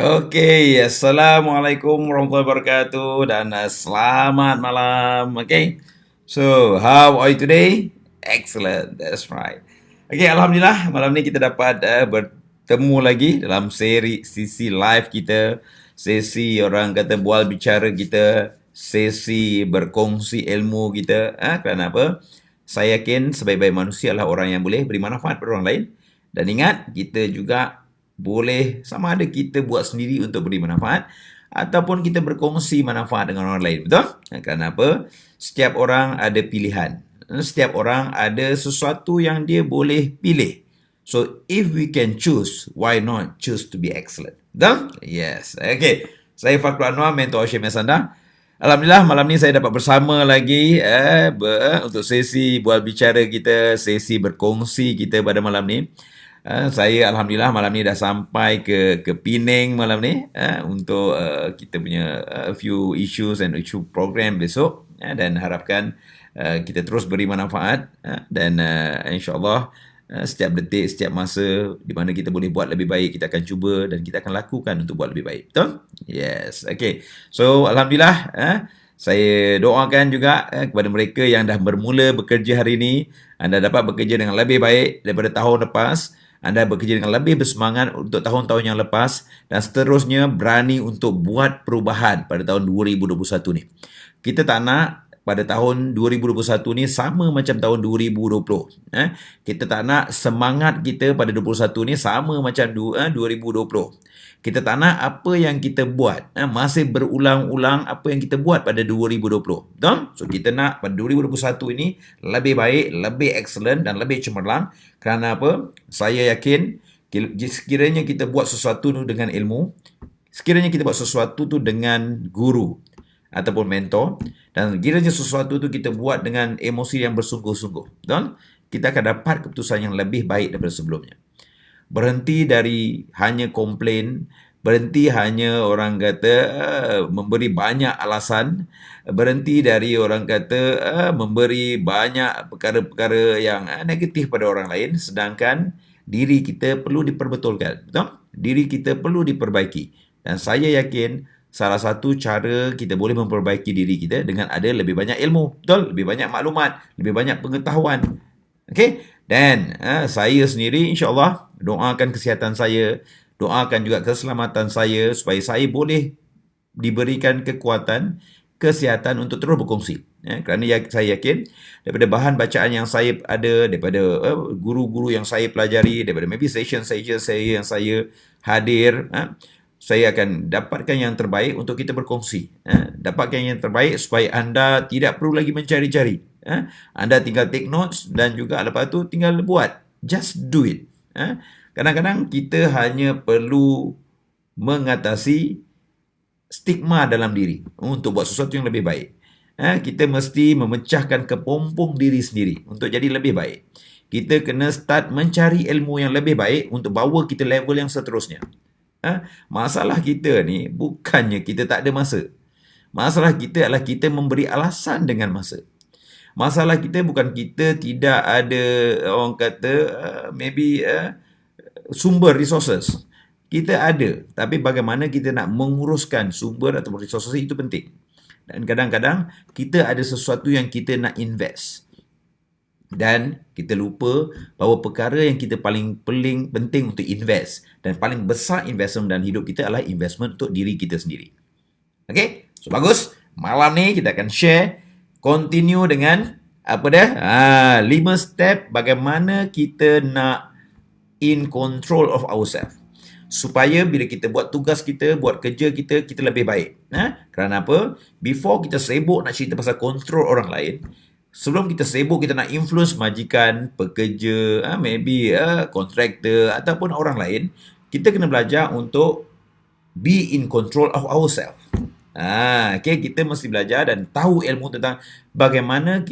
Okay, Assalamualaikum warahmatullahi wabarakatuh dan selamat malam. Okay, so how are you today? Excellent, that's right. Okay, Alhamdulillah malam ni kita dapat bertemu lagi dalam sesi live kita, sesi orang kata bual bicara kita, sesi berkongsi ilmu kita. Kerana apa? Saya yakin sebaik-baik manusia adalah orang yang boleh beri manfaat kepada orang lain. Dan ingat, kita juga boleh sama ada kita buat sendiri untuk beri manfaat ataupun kita berkongsi manfaat dengan orang lain. Betul? Kerana apa? Setiap orang ada pilihan. Setiap orang ada sesuatu yang dia boleh pilih. So, if we can choose, why not choose to be excellent? Betul? Yes. Okay. Saya Fakrul Anwar, mentor Syekh Mesanda. Alhamdulillah, malam ni saya dapat bersama lagi untuk sesi bual bicara kita, sesi berkongsi kita pada malam ni. Saya Alhamdulillah malam ni dah sampai ke Penang malam ni untuk kita punya few issues and issue program besok dan harapkan kita terus beri manfaat dan insyaAllah setiap detik, setiap masa di mana kita boleh buat lebih baik, kita akan cuba dan kita akan lakukan untuk buat lebih baik. Betul? Yes. Okay. So Alhamdulillah saya doakan juga kepada mereka yang dah bermula bekerja hari ini, anda dapat bekerja dengan lebih baik daripada tahun lepas. Anda bekerja dengan lebih bersemangat untuk tahun-tahun yang lepas dan seterusnya berani untuk buat perubahan pada tahun 2021 ni. Kita tak nak pada tahun 2021 ni sama macam tahun 2020. Kita tak nak semangat kita pada 2021 ni sama macam 2020. Kita tak nak apa yang kita buat masih berulang-ulang apa yang kita buat pada 2020. Betul? So kita nak pada 2021 ini lebih baik, lebih excellent dan lebih cemerlang. Kerana apa? Saya yakin sekiranya kita buat sesuatu tu dengan ilmu, sekiranya kita buat sesuatu tu dengan guru ataupun mentor, dan sekiranya sesuatu tu kita buat dengan emosi yang bersungguh-sungguh, betul? Kita akan dapat keputusan yang lebih baik daripada sebelumnya. Berhenti dari hanya komplain, berhenti hanya orang kata memberi banyak alasan, berhenti dari orang kata memberi banyak perkara-perkara yang negatif pada orang lain, sedangkan diri kita perlu diperbetulkan. Betul? Diri kita perlu diperbaiki. Dan saya yakin salah satu cara kita boleh memperbaiki diri kita dengan ada lebih banyak ilmu. Betul? Lebih banyak maklumat, lebih banyak pengetahuan. Okey? Dan saya sendiri insyaAllah doakan kesihatan saya, doakan juga keselamatan saya supaya saya boleh diberikan kekuatan, kesihatan untuk terus berkongsi. Kerana saya yakin daripada bahan bacaan yang saya ada, daripada guru-guru yang saya pelajari, daripada maybe session saya yang saya hadir, saya akan dapatkan yang terbaik untuk kita berkongsi. Dapatkan yang terbaik supaya anda tidak perlu lagi mencari-cari. Anda tinggal take notes dan juga lepas tu tinggal buat. Just do it. Kadang-kadang kita hanya perlu mengatasi stigma dalam diri untuk buat sesuatu yang lebih baik. Kita mesti memecahkan kepompong diri sendiri untuk jadi lebih baik. Kita kena start mencari ilmu yang lebih baik untuk bawa kita level yang seterusnya. Masalah kita ni bukannya kita tak ada masa. Masalah kita adalah kita memberi alasan dengan masa. Masalah kita bukan kita tidak ada orang kata sumber resources. Kita ada, tapi bagaimana kita nak menguruskan sumber atau resources itu penting. Dan kadang-kadang kita ada sesuatu yang kita nak invest. Dan kita lupa bahawa perkara yang kita paling penting untuk invest dan paling besar investment dalam hidup kita adalah investment untuk diri kita sendiri. Okay? So bagus. Malam ni kita akan share, continue dengan 5 step bagaimana kita nak in control of ourselves. Supaya bila kita buat tugas kita, buat kerja kita, kita lebih baik. Kerana apa? Before kita sibuk nak cerita pasal kontrol orang lain, sebelum kita sibuk kita nak influence majikan, pekerja, kontraktor ataupun orang lain, kita kena belajar untuk be in control of ourselves. Kita mesti belajar dan tahu ilmu tentang bagaimana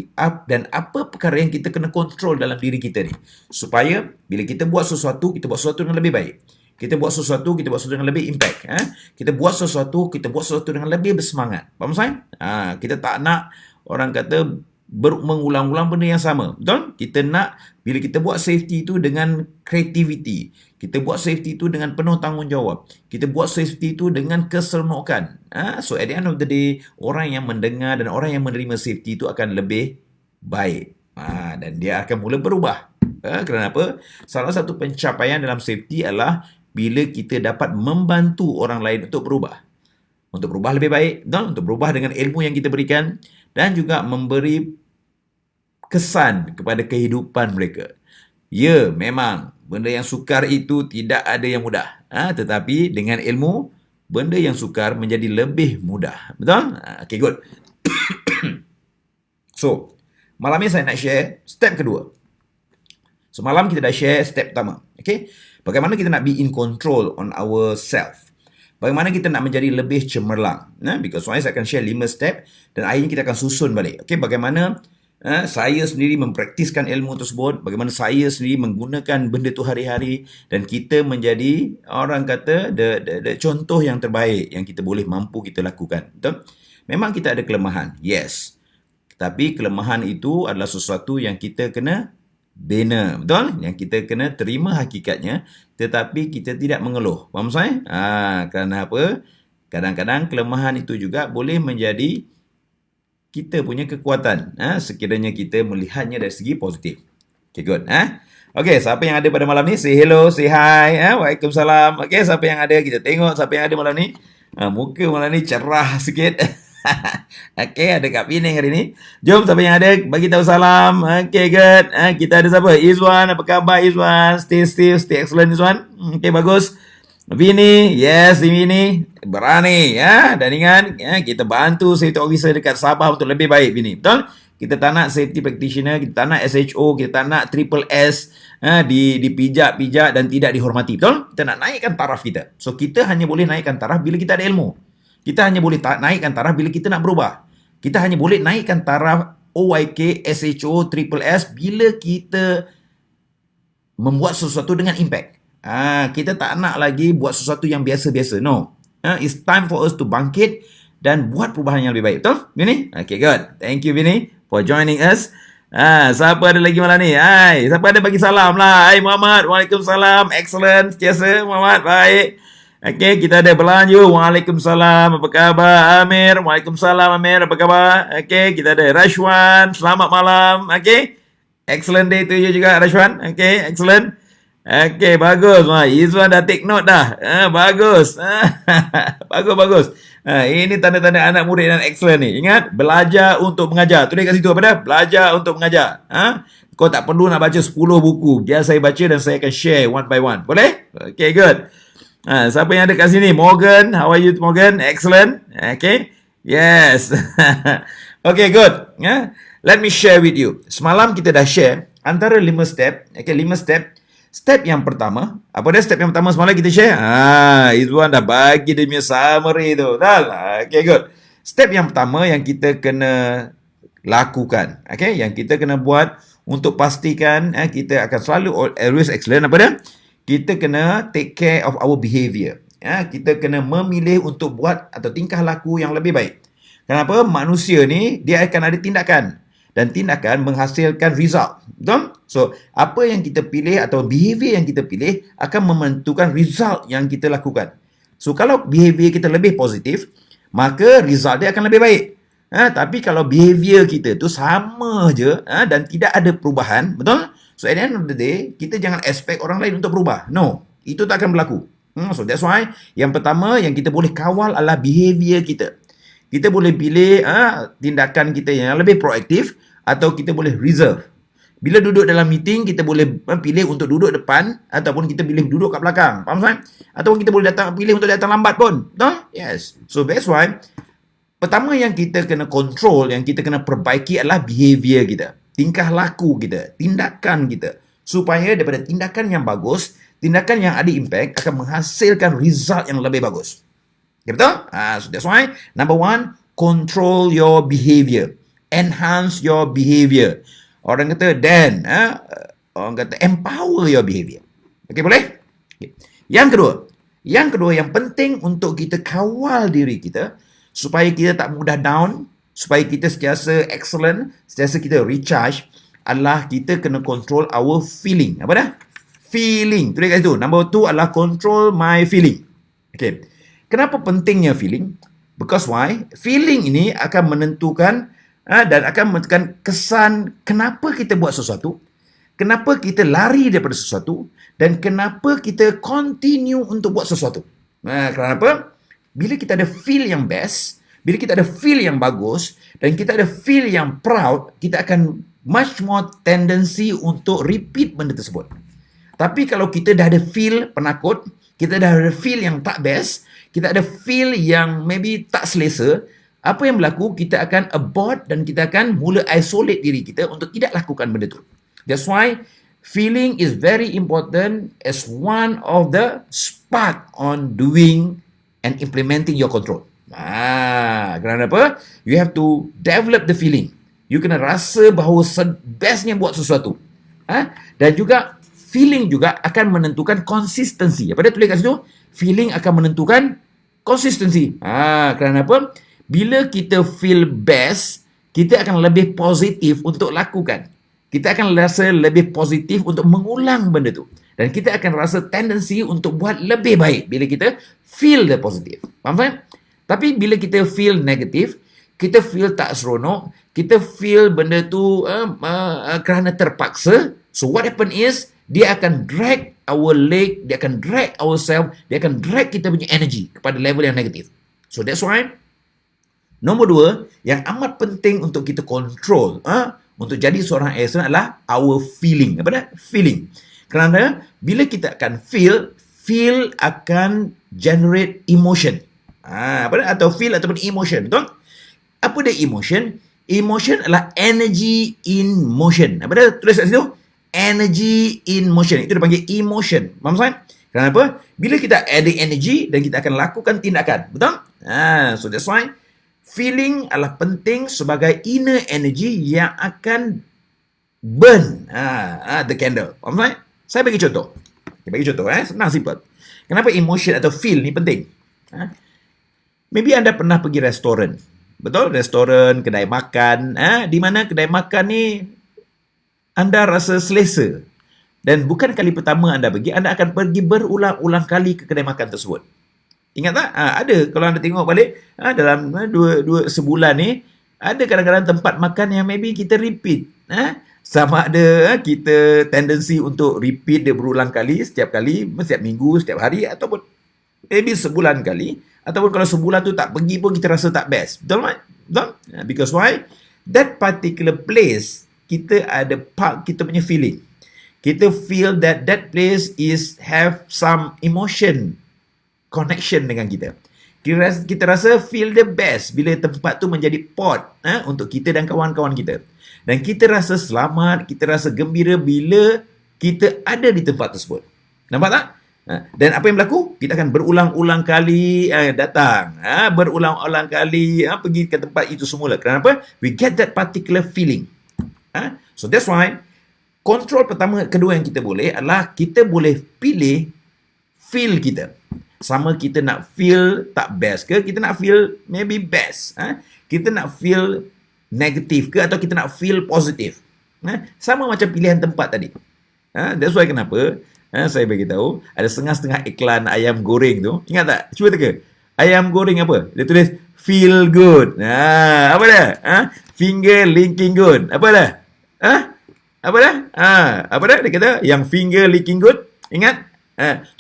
dan apa perkara yang kita kena kontrol dalam diri kita ni. Supaya bila kita buat sesuatu, kita buat sesuatu dengan lebih baik. Kita buat sesuatu, kita buat sesuatu dengan lebih impact. Kita buat sesuatu, kita buat sesuatu dengan lebih bersemangat. Faham saya? Kita tak nak orang kata mengulang-ulang benda yang sama. Betul? Kita nak, bila kita buat safety itu dengan creativity, kita buat safety itu dengan penuh tanggungjawab, kita buat safety itu dengan keseronokan. So at the end of the day, orang yang mendengar dan orang yang menerima safety itu akan lebih baik. Dan dia akan mula berubah. Kerana apa? Salah satu pencapaian dalam safety adalah bila kita dapat membantu orang lain untuk berubah. Untuk berubah lebih baik, untuk berubah dengan ilmu yang kita berikan dan juga memberi kesan kepada kehidupan mereka. Ya, memang benda yang sukar itu tidak ada yang mudah. Tetapi dengan ilmu, benda yang sukar menjadi lebih mudah. Betul? Okay, good. So, malam ini saya nak share step kedua. Semalam kita dah share step pertama. Okay? Bagaimana kita nak be in control on ourselves. Bagaimana kita nak menjadi lebih cemerlang. Because saya akan share 5 step dan akhirnya kita akan susun balik. Okay? Bagaimana saya sendiri mempraktiskan ilmu tersebut, bagaimana saya sendiri menggunakan benda tu hari-hari dan kita menjadi, orang kata, the contoh yang terbaik yang kita boleh mampu kita lakukan. Betul? Memang kita ada kelemahan. Yes. Tapi kelemahan itu adalah sesuatu yang kita kena bina, betul? Yang kita kena terima hakikatnya, tetapi kita tidak mengeluh. Faham saya? Kerana apa? Kadang-kadang kelemahan itu juga boleh menjadi kita punya kekuatan. Sekiranya kita melihatnya dari segi positif. Okay, good. Okay, siapa yang ada pada malam ni? Say hello, say hi. Waalaikumsalam. Okay, siapa yang ada? Kita tengok siapa yang ada malam ni. Muka malam ni cerah sikit. Okay, ada Kak Pining hari ni. Jom siapa yang ada bagi tahu salam. Okay, good. Kita ada siapa? Izwan, apa khabar Izwan? Stay excellent Izwan. Okay, bagus. Vini, yes Vini, berani dan ingat kita bantu safety officer dekat Sabah untuk lebih baik Vini. Betul? Kita tak nak safety practitioner, kita tak nak SHO, kita tak nak triple S dipijak-pijak dan tidak dihormati. Betul? Kita nak naikkan taraf kita. So kita hanya boleh naikkan taraf bila kita ada ilmu. Kita hanya boleh naikkan taraf bila kita nak berubah. Kita hanya boleh naikkan taraf OYK, SHO, Triple S bila kita membuat sesuatu dengan impact. Kita tak nak lagi buat sesuatu yang biasa-biasa. No. It's time for us to bangkit dan buat perubahan yang lebih baik. Betul? Vini? Okay, good. Thank you, Vini, for joining us. Siapa ada lagi malam ni? Siapa ada bagi salam lah? Muhammad. Waalaikumsalam. Excellent. Biasa, Muhammad. Baik. Okay, kita ada Belanju. Waalaikumsalam. Apa khabar? Amir. Waalaikumsalam, Amir. Apa khabar? Okay, kita ada Rashwan. Selamat malam. Okay. Excellent day to you juga, Rashwan. Okay, excellent. Okay, bagus. Izwan dah take note dah. Bagus. Bagus. Ini tanda-tanda anak murid yang excellent ni. Ingat, belajar untuk mengajar. Tulis kat situ apa dah? Belajar untuk mengajar. Kau tak perlu nak baca 10 buku. Biar saya baca dan saya akan share one by one. Boleh? Okay, good. Siapa yang ada kat sini? Morgan. How are you, Morgan? Excellent. Okay. Yes. Okay, good. Let me share with you. Semalam kita dah share antara 5 step. Okay, 5 step. Step yang pertama. Apa dia step yang pertama semalam kita share? Izwan dah bagi dia punya summary tu. Okay, good. Step yang pertama yang kita kena lakukan. Okay, yang kita kena buat untuk pastikan kita akan selalu always excellent. Apa dia? Kita kena take care of our behavior. Kita kena memilih untuk buat atau tingkah laku yang lebih baik. Kenapa? Manusia ni dia akan ada tindakan dan tindakan menghasilkan result. Betul? So, apa yang kita pilih atau behavior yang kita pilih akan menentukan result yang kita lakukan. So, kalau behavior kita lebih positif, maka result dia akan lebih baik. Tapi kalau behavior kita tu sama je dan tidak ada perubahan, betul? So, at the end of the day, kita jangan expect orang lain untuk berubah. No, itu tak akan berlaku. So, that's why yang pertama yang kita boleh kawal adalah behavior kita. Kita boleh pilih tindakan kita yang lebih proaktif atau kita boleh reserve. Bila duduk dalam meeting, kita boleh pilih untuk duduk depan ataupun kita pilih duduk kat belakang. Faham tak? Ataupun kita boleh pilih untuk datang lambat pun. Betul? Yes. So, that's why pertama yang kita kena control, yang kita kena perbaiki adalah behavior kita. Tingkah laku kita, tindakan kita. Supaya daripada tindakan yang bagus, tindakan yang ada impact akan menghasilkan result yang lebih bagus. Okay, betul? So that's why, number 1, control your behavior. Enhance your behavior. Orang kata, orang kata empower your behavior. Okay, boleh? Okay. Yang kedua yang penting untuk kita kawal diri kita supaya kita tak mudah down, supaya kita sentiasa excellent, sentiasa kita recharge, adalah kita kena control our feeling. Apa dah? Feeling. Tulis kat situ. Number 2 adalah control my feeling. Okay. Kenapa pentingnya feeling? Because why? Feeling ini akan menentukan dan akan menentukan kesan kenapa kita buat sesuatu, kenapa kita lari daripada sesuatu, dan kenapa kita continue untuk buat sesuatu. Kenapa? Bila kita ada feel yang best, bila kita ada feel yang bagus, dan kita ada feel yang proud, kita akan much more tendency untuk repeat benda tersebut. Tapi kalau kita dah ada feel penakut, kita dah ada feel yang tak best, kita ada feel yang maybe tak selesa, apa yang berlaku? Kita akan abort dan kita akan mula isolate diri kita untuk tidak lakukan benda tu. That's why feeling is very important as one of the spark on doing and implementing your control. Kerana apa? You have to develop the feeling. You kena rasa bahawa bestnya buat sesuatu. Dan juga feeling juga akan menentukan konsistensi. Apa dia tulis kat situ? Feeling akan menentukan konsistensi. Kerana apa? Bila kita feel best, kita akan lebih positif untuk lakukan. Kita akan rasa lebih positif untuk mengulang benda tu. Dan kita akan rasa tendensi untuk buat lebih baik bila kita feel the positif. Faham tak? Tapi bila kita feel negatif, kita feel tak seronok, kita feel benda tu kerana terpaksa. So what happen is, dia akan drag our leg, dia akan drag ourselves, dia akan drag kita punya energy kepada level yang negatif. So that's why, nombor 2, yang amat penting untuk kita control, untuk jadi seorang excellent adalah our feeling. Apa dah? Feeling. Kerana bila kita akan feel akan generate emotion. Apa dah? Atau feel ataupun emotion. Betul? Apa dia emotion? Emotion adalah energy in motion. Apa dah? Tulis kat situ. Energy in motion. Itu dipanggil emotion. Faham tak? Kenapa? Bila kita ada energy dan kita akan lakukan tindakan. Betul? So that's why feeling adalah penting sebagai inner energy yang akan burn the candle. Faham tak? Saya bagi contoh. Senang, simple. Kenapa emotion atau feel ni penting? Maybe anda pernah pergi restoran. Betul? Restoran, kedai makan. Di mana kedai makan ni anda rasa selesa. Dan bukan kali pertama anda pergi, anda akan pergi berulang-ulang kali ke kedai makan tersebut. Ingat tak? Ada, kalau anda tengok balik, dalam dua sebulan ni, ada kadang-kadang tempat makan yang maybe kita repeat. Sama ada kita tendensi untuk repeat dia berulang kali, setiap minggu, setiap hari, ataupun maybe sebulan kali, ataupun kalau sebulan tu tak pergi pun kita rasa tak best. Betul tak? Betul? Because why? That particular place, kita ada part kita punya feeling. Kita feel that place is have some emotion connection dengan kita. Kita rasa feel the best bila tempat tu menjadi port untuk kita dan kawan-kawan kita. Dan kita rasa selamat, kita rasa gembira bila kita ada di tempat tersebut. Nampak tak? Dan apa yang berlaku? Kita akan berulang-ulang kali datang. Berulang-ulang kali pergi ke tempat itu semula. Kenapa? We get that particular feeling. So that's why kontrol kedua yang kita boleh adalah kita boleh pilih feel kita. Sama kita nak feel tak best ke, kita nak feel maybe best. Kita nak feel negatif ke atau kita nak feel positif. Sama macam pilihan tempat tadi. That's why kenapa saya bagi tahu ada setengah-setengah iklan ayam goreng tu. Ingat tak? Cuba teka. Ayam goreng apa? Dia tulis feel good. Apa dah? Finger licking good. Apa dah? Apa dah? Apa dah? Dia kata yang finger licking good. Ingat?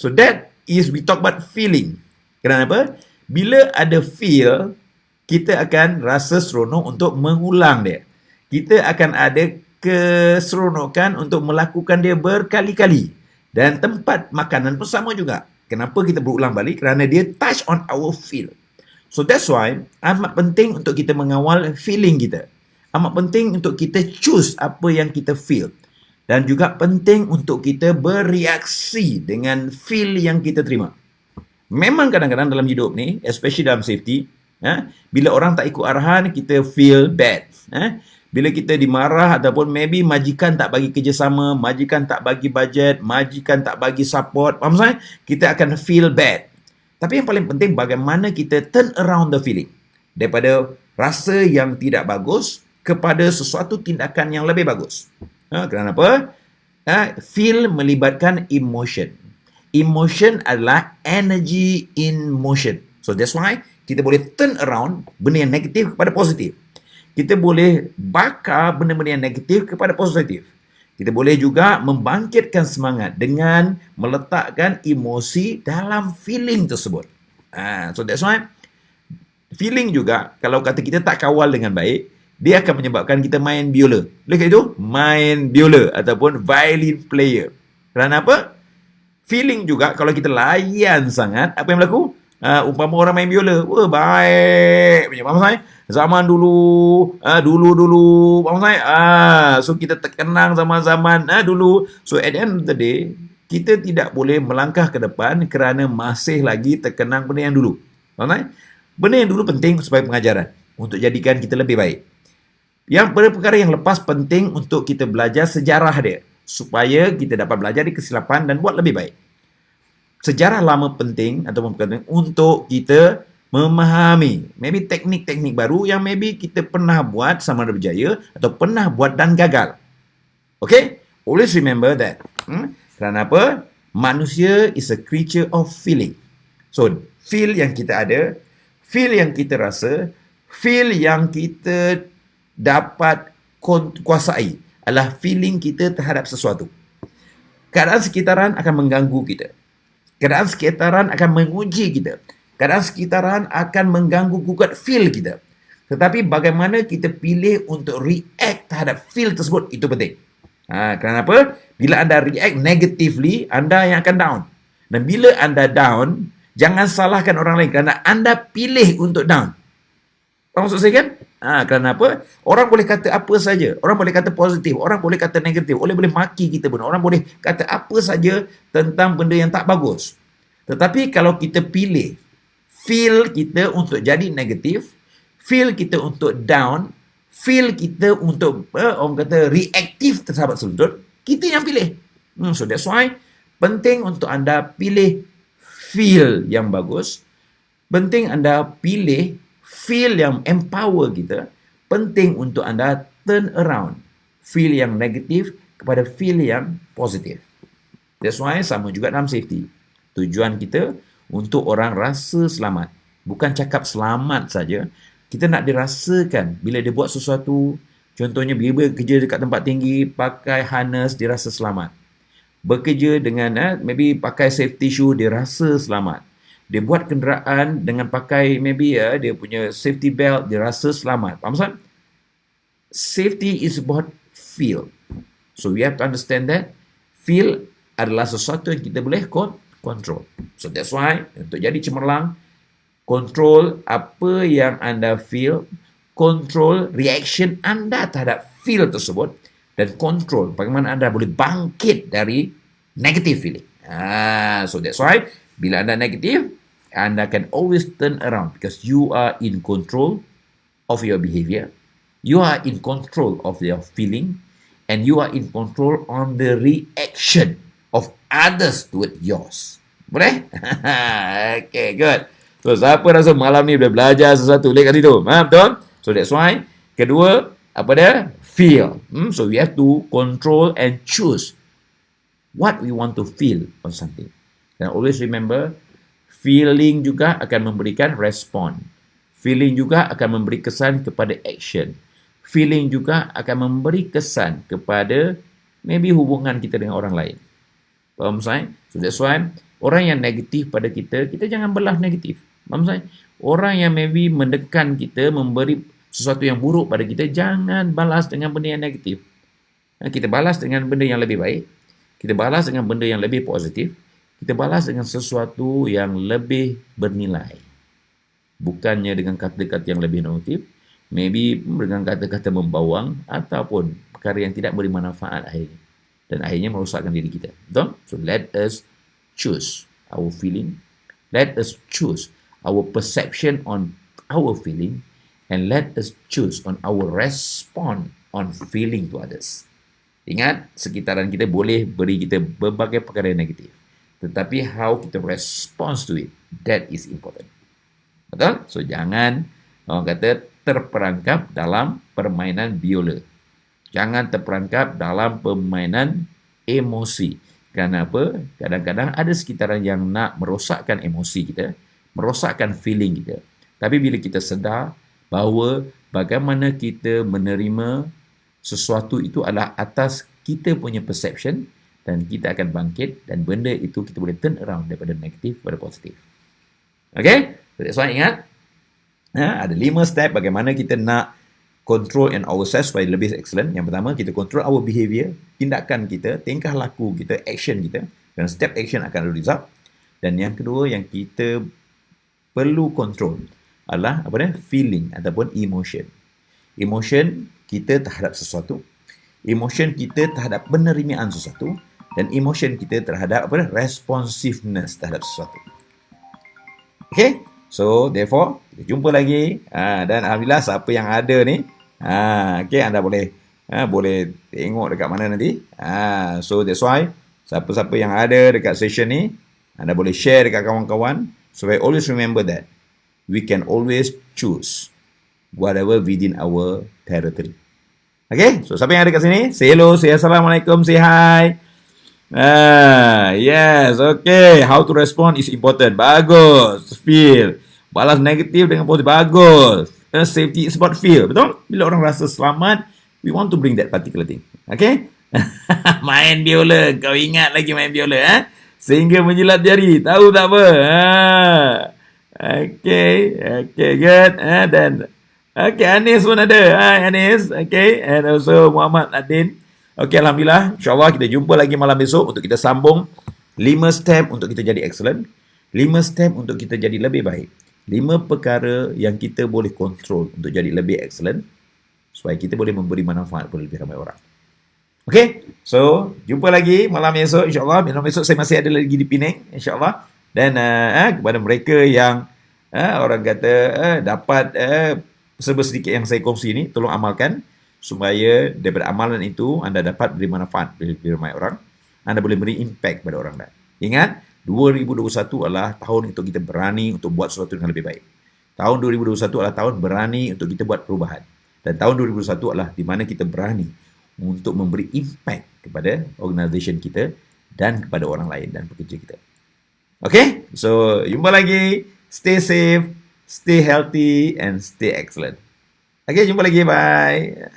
So that is we talk about feeling. Kenapa? Bila ada feel, kita akan rasa seronok untuk mengulang dia. Kita akan ada keseronokan untuk melakukan dia berkali-kali. Dan tempat makanan pun sama juga. Kenapa kita berulang balik? Kerana dia touch on our feel. So that's why amat penting untuk kita mengawal feeling kita. Amat penting untuk kita choose apa yang kita feel. Dan juga penting untuk kita bereaksi dengan feel yang kita terima. Memang kadang-kadang dalam hidup ni, especially dalam safety, bila orang tak ikut arahan, kita feel bad. Bila kita dimarah ataupun maybe majikan tak bagi kerjasama, majikan tak bagi budget, majikan tak bagi support, faham saya? Kita akan feel bad. Tapi yang paling penting bagaimana kita turn around the feeling. daripada rasa yang tidak bagus kepada sesuatu tindakan yang lebih bagus. Kenapa? Feel melibatkan emotion. Emotion adalah energy in motion. So that's why kita boleh turn around benda yang negatif kepada positif. Kita boleh bakar benda-benda yang negatif kepada positif. Kita boleh juga membangkitkan semangat dengan meletakkan emosi dalam feeling tersebut. So that's why feeling juga, kalau kata kita tak kawal dengan baik, dia akan menyebabkan kita main biola. Boleh itu? Main biola ataupun violin player. Kerana apa? Feeling juga, kalau kita layan sangat, apa yang berlaku? Umpama orang main biola, wah baik punya, faham saya? Zaman dulu, dulu, faham saya? So kita terkenang zaman-zaman dulu. So at the end of the day, kita tidak boleh melangkah ke depan kerana masih lagi terkenang benda yang dulu. Faham saya? Benda yang dulu penting sebagai pengajaran, untuk jadikan kita lebih baik. Yang perkara yang lepas penting untuk kita belajar sejarah dia, supaya kita dapat belajar dari kesilapan dan buat lebih baik. Sejarah lama penting ataupun penting untuk kita memahami maybe teknik-teknik baru yang maybe kita pernah buat sama ada berjaya atau pernah buat dan gagal. Okay? Always remember that. Kerana apa? Manusia is a creature of feeling. So, feel yang kita ada, feel yang kita rasa, feel yang kita dapat kuasai adalah feeling kita terhadap sesuatu. Keadaan sekitaran akan mengganggu kita. Keadaan sekitaran akan menguji kita. Keadaan sekitaran akan mengganggu gugat feel kita. Tetapi bagaimana kita pilih untuk react terhadap feel tersebut, itu penting. Kerana apa? Bila anda react negatively, anda yang akan down. Dan bila anda down, jangan salahkan orang lain kerana anda pilih untuk down. Faham maksud saya kan? Kerana apa? Orang boleh kata apa saja. Orang boleh kata positif. Orang boleh kata negatif. Orang boleh maki kita pun. Orang boleh kata apa saja tentang benda yang tak bagus. Tetapi kalau kita pilih feel kita untuk jadi negatif, feel kita untuk down, feel kita untuk orang kata reaktif terhadap sudut, kita yang pilih. So that's why penting untuk anda pilih feel yang bagus. Penting anda pilih feel yang empower kita. Penting untuk anda turn around feel yang negatif kepada feel yang positif. That's why sama juga dalam safety. Tujuan kita untuk orang rasa selamat. Bukan cakap selamat saja. Kita nak dirasakan bila dia buat sesuatu. Contohnya bila kerja dekat tempat tinggi, pakai harness, dia rasa selamat. Bekerja dengan maybe pakai safety shoe, dia rasa selamat. Dia buat kenderaan dengan pakai maybe dia punya safety belt, dia rasa selamat. Faham tak? Safety is about feel. So we have to understand that feel adalah sesuatu yang kita boleh control. So that's why untuk jadi cemerlang, control apa yang anda feel, control reaction anda terhadap feel tersebut, dan control bagaimana anda boleh bangkit dari negative feeling. So that's why bila anda negatif, anda can always turn around because you are in control of your behavior, you are in control of your feeling, and you are in control on the reaction of others toward yours. Boleh? Okay, good. So, siapa rasa malam ni boleh belajar sesuatu, lihat kat situ. Betul? So, that's why. Kedua, apa dia? Feel. So, we have to control and choose what we want to feel on something. And always remember, feeling juga akan memberikan respon. Feeling juga akan memberi kesan kepada action. Feeling juga akan memberi kesan kepada maybe hubungan kita dengan orang lain. Faham saya? So that's why orang yang negatif pada kita, kita jangan belah negatif. Faham saya? Orang yang maybe mendekan kita, memberi sesuatu yang buruk pada kita, jangan balas dengan benda yang negatif. Kita balas dengan benda yang lebih baik. Kita balas dengan benda yang lebih positif. Kita balas dengan sesuatu yang lebih bernilai. Bukannya dengan kata-kata yang lebih negatif, maybe dengan kata-kata membawang ataupun perkara yang tidak beri manfaat akhirnya. Dan akhirnya merosakkan diri kita. Betul? So let us choose our feeling. Let us choose our perception on our feeling. And let us choose on our response on feeling to others. Ingat, sekitaran kita boleh beri kita berbagai perkara yang negatif. Tetapi how kita respond to it, that is important. Betul? So jangan orang kata terperangkap dalam permainan biola. Jangan terperangkap dalam permainan emosi. Kerana apa? Kadang-kadang ada sekitaran yang nak merosakkan emosi kita, merosakkan feeling kita. Tapi bila kita sedar bahawa bagaimana kita menerima sesuatu itu adalah atas kita punya perception, dan kita akan bangkit dan benda itu kita boleh turn around daripada negatif kepada positif. Okay? So that's why ingat, ada 5 step bagaimana kita nak control and ourselves supaya lebih excellent. Yang pertama, kita control our behavior, tindakan kita, tingkah laku kita, action kita. Dan step action akan ada result. Dan yang kedua yang kita perlu control adalah apa dia? Feeling ataupun emotion. Emotion kita terhadap sesuatu, emotion kita terhadap penerimaan sesuatu, dan emotion kita terhadap apa dia? Responsiveness terhadap sesuatu. Okay? So, therefore, kita jumpa lagi. Dan Alhamdulillah, siapa yang ada ni, okay, anda boleh tengok dekat mana nanti. So, that's why, siapa-siapa yang ada dekat session ni, anda boleh share dekat kawan-kawan. So, I always remember that we can always choose whatever within our territory. Okay? So, siapa yang ada kat sini, say hello, say assalamualaikum, say hi. Yes, okay. How to respond is important. Bagus. Feel. Balas negatif dengan positif. Bagus. Safety is about feel. Betul? Bila orang rasa selamat, we want to bring that particular thing. Okay? Main biola. Kau ingat lagi main biola, sehingga menjilat jari. Tahu tak apa? Okay. Okay, good. Dan okay, Anis pun ada. Hi, Anis. Okay. And also Muhammad Adin. Okay, Alhamdulillah. InsyaAllah kita jumpa lagi malam besok untuk kita sambung 5 step untuk kita jadi excellent. 5 step untuk kita jadi lebih baik. 5 perkara yang kita boleh control untuk jadi lebih excellent supaya kita boleh memberi manfaat kepada lebih ramai orang. Okay, so jumpa lagi malam esok insyaAllah. Malam esok saya masih ada lagi di Penang insyaAllah. Dan kepada mereka yang orang kata dapat serba sedikit yang saya kongsi ni, tolong amalkan supaya daripada amalan itu anda dapat beri manfaat kepada ramai orang. Anda boleh beri impact pada orang lain. Ingat, 2021 adalah tahun untuk kita berani untuk buat sesuatu yang lebih baik. Tahun 2021 adalah tahun berani untuk kita buat perubahan. Dan tahun 2021 adalah di mana kita berani untuk memberi impact kepada organisasi kita dan kepada orang lain dan pekerja kita. Okay? So, jumpa lagi. Stay safe, stay healthy, and stay excellent. Okay, jumpa lagi. Bye.